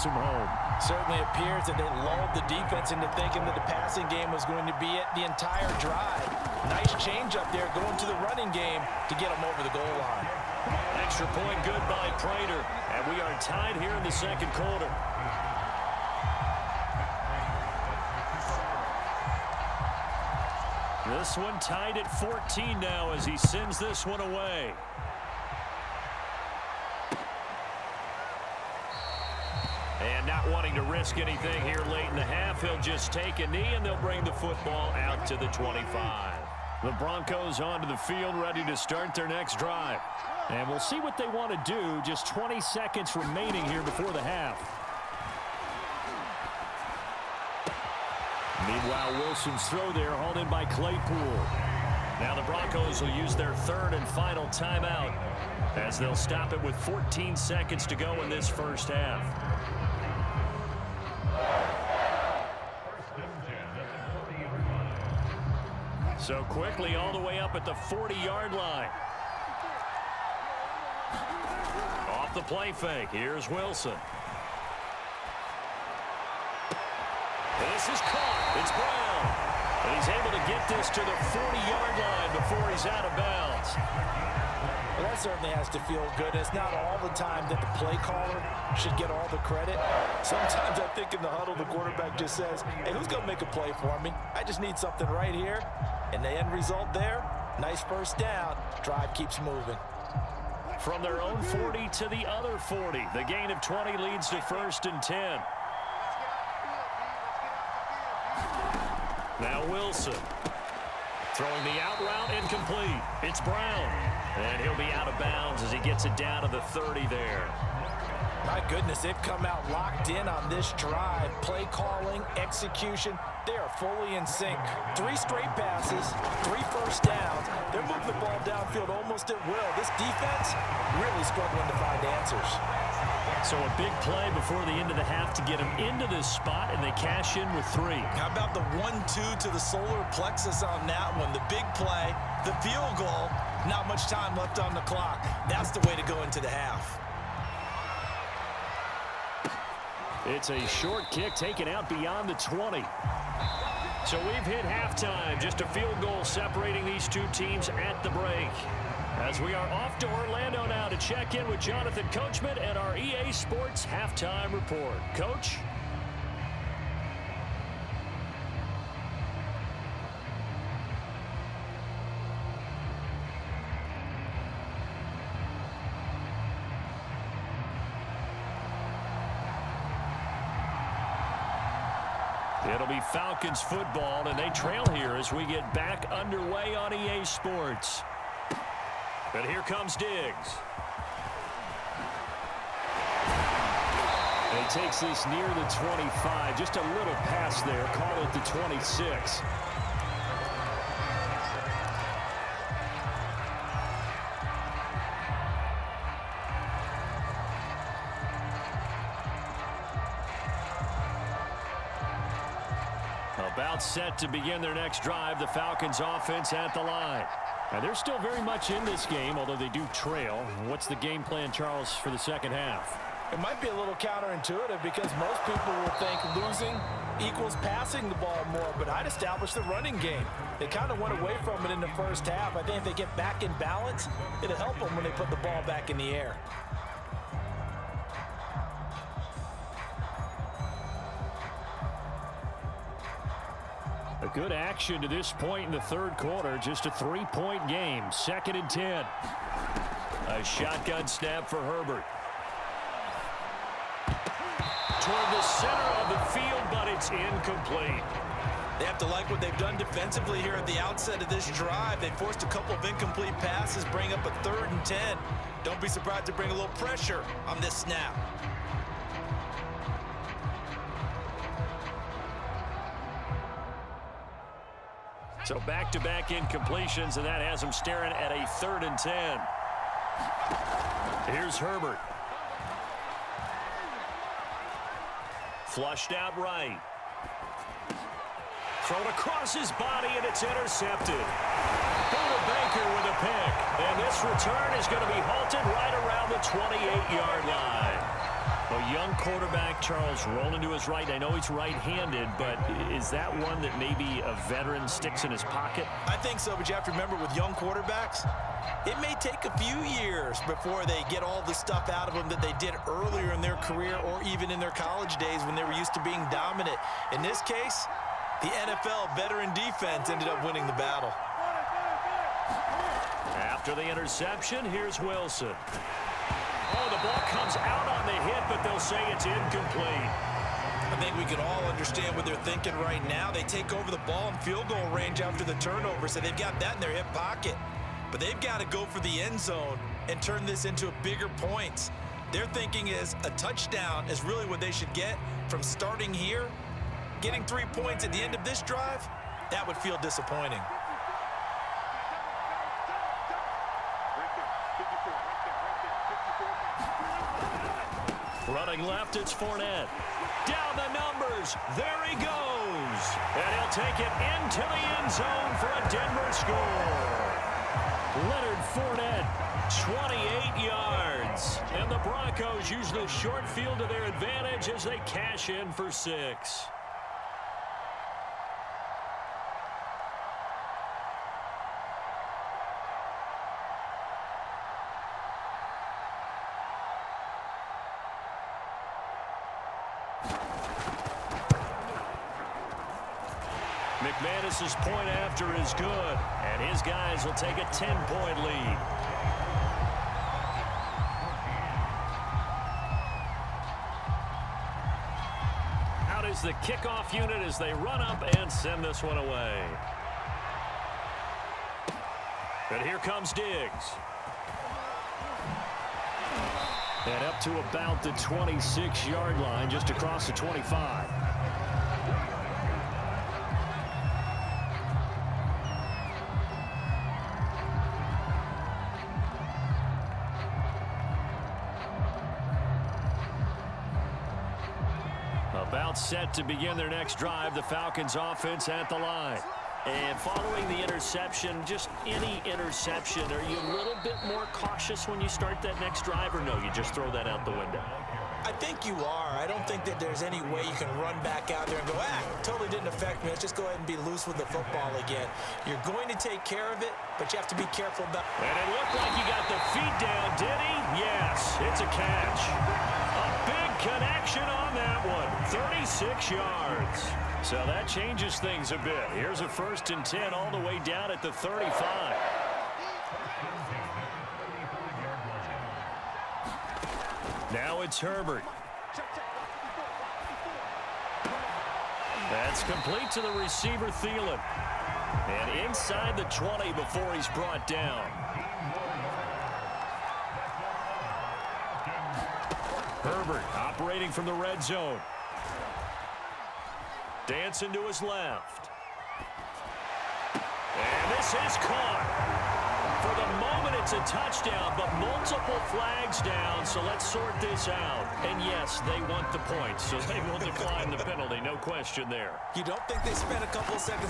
sends him home. Certainly appears that they lulled the defense into thinking that the passing game was going to be it the entire drive. Nice change up there going to the running game to get them over the goal line. Extra point good by Prater. And we are tied here in the second quarter. This one tied at 14 now as he sends this one away. And not wanting to risk anything here late in the half, he'll just take a knee and they'll bring the football out to the 25. The Broncos onto the field ready to start their next drive. And we'll see what they want to do. Just 20 seconds remaining here before the half. Meanwhile, Wilson's throw there hauled in by Claypool. Now the Broncos will use their third and final timeout as they'll stop it with 14 seconds to go in this first half. So quickly all the way up at the 40-yard line. Off the play fake. Here's Wilson. This is caught. It's Brown. And he's able to get this to the 40-yard line before he's out of bounds. Well, that certainly has to feel good. It's not all the time that the play caller should get all the credit. Sometimes I think in the huddle, the quarterback just says, hey, who's going to make a play for me? I just need something right here. And the end result there, nice first down. Drive keeps moving. From their own 40 to the other 40. The gain of 20 leads to 1st and 10. Now Wilson. Throwing the out route incomplete. It's Brown. And he'll be out of bounds as he gets it down to the 30 there. My goodness, they've come out locked in on this drive. Play calling, execution, they are fully in sync. 3 straight passes, 3 first downs. They're moving the ball downfield almost at will. This defense really struggling to find answers. So a big play before the end of the half to get them into this spot, and they cash in with 3. How about the 1-2 to the solar plexus on that one? The big play, the field goal, not much time left on the clock. That's the way to go into the half. It's a short kick taken out beyond the 20. So we've hit halftime. Just a field goal separating these two teams at the break. As we are off to Orlando now to check in with Jonathan Coachman and our EA Sports Halftime Report. Coach? It'll be Falcons football, and they trail here as we get back underway on EA Sports. But here comes Diggs. And he takes this near the 25. Just a little pass there. Call it the 26. About set to begin their next drive. The Falcons offense at the line. And they're still very much in this game, although they do trail. What's the game plan, Charles, for the second half? It might be a little counterintuitive because most people will think losing equals passing the ball more, but I'd establish the running game. They kind of went away from it in the first half. I think if they get back in balance, it'll help them when they put the ball back in the air. A good action to this point in the third quarter. Just a 3-point game. 2nd and 10. A shotgun snap for Herbert. Toward the center of the field, but it's incomplete. They have to like what they've done defensively here at the outset of this drive. They forced a couple of incomplete passes, bring up a 3rd and 10. Don't be surprised to bring a little pressure on this snap. So back-to-back incompletions, and that has them staring at a 3rd and 10. Here's Herbert. Flushed out right. Thrown across his body, and it's intercepted. Buda Baker with a pick. And this return is going to be halted right around the 28-yard line. A young quarterback, Charles, rolling to his right. I know he's right-handed, but is that one that maybe a veteran sticks in his pocket? I think so, but you have to remember with young quarterbacks, it may take a few years before they get all the stuff out of them that they did earlier in their career or even in their college days when they were used to being dominant. In this case, the NFL veteran defense ended up winning the battle. After the interception, here's Wilson. Oh, the ball comes out on the hit, but they'll say it's incomplete. I think we can all understand what they're thinking right now. They take over the ball in field goal range after the turnover, so they've got that in their hip pocket. But they've got to go for the end zone and turn this into a bigger points. Their thinking is a touchdown is really what they should get from starting here. Getting 3 points at the end of this drive, that would feel disappointing. Running left, it's Fournette. Down the numbers. There he goes. And he'll take it into the end zone for a Denver score. Leonard Fournette, 28 yards. And the Broncos use the short field to their advantage as they cash in for 6. McManus's point after is good, and his guys will take a 10-point lead. Out is the kickoff unit as they run up and send this one away. And here comes Diggs. And up to about the 26-yard line, just across the 25. About set to begin their next drive, the Falcons offense at the line. And following the interception, just any interception, are you a little bit more cautious when you start that next drive, or no, you just throw that out the window? I think you are. I don't think that there's any way you can run back out there and go, totally didn't affect me. Let's just go ahead and be loose with the football again. You're going to take care of it, but you have to be careful about it. And it looked like he got the feet down, did he? Yes, it's a catch. A big connection on that one. 36 yards. So that changes things a bit. Here's a 1st and 10 all the way down at the 35. Now it's Herbert. That's complete to the receiver, Thielen. And inside the 20 before he's brought down. Herbert operating from the red zone. Dancing to his left. And this is caught. For the moment, it's a touchdown, but multiple flags down, so let's sort this out. And yes, they want the points, so they will decline the penalty, no question there. You don't think they spent a couple of seconds